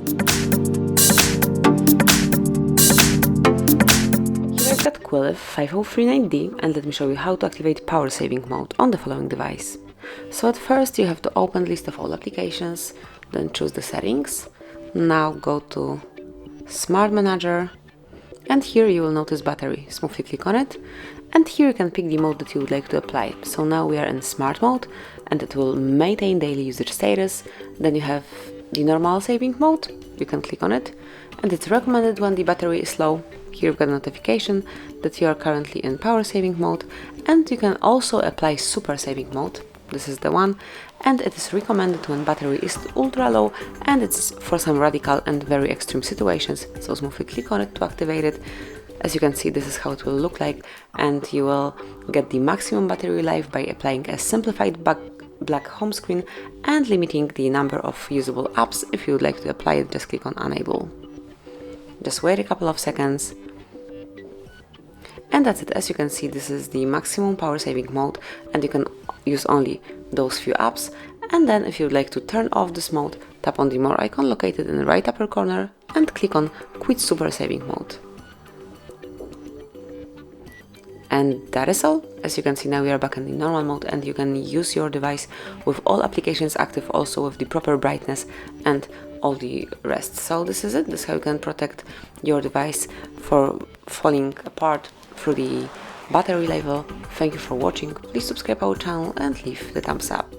Here I've got Qilive 5039D, and let me show you how to activate power saving mode on the following device. So at first you have to open list of all applications, then choose the settings. Now go to Smart Manager, and here you will notice battery. Smoothly click on it, and here you can pick the mode that you would like to apply. So now we are in smart mode, and it will maintain daily usage status. Then you have the normal saving mode, you can click on it, and it's recommended when the battery is low. Here you've got a notification that you are currently in power saving mode, and you can also apply super saving mode. This is the one, and it is recommended when battery is ultra low, and it's for some radical and very extreme situations. So smoothly click on it to activate it. As you can see, this is how it will look like, and you will get the maximum battery life by applying a simplified black home screen and limiting the number of usable apps. If you would like to apply it, just click on enable. Just wait a couple of seconds. And that's it. As you can see, this is the maximum power saving mode, and you can use only those few apps. And then if you would like to turn off this mode, tap on the more icon located in the right upper corner and click on quit super saving mode. And that is all. As you can see, now we are back in the normal mode, and you can use your device with all applications active, also with the proper brightness and all the rest. So this is it. This is how you can protect your device for falling apart through the battery level. Thank you for watching. Please subscribe our channel and leave the thumbs up.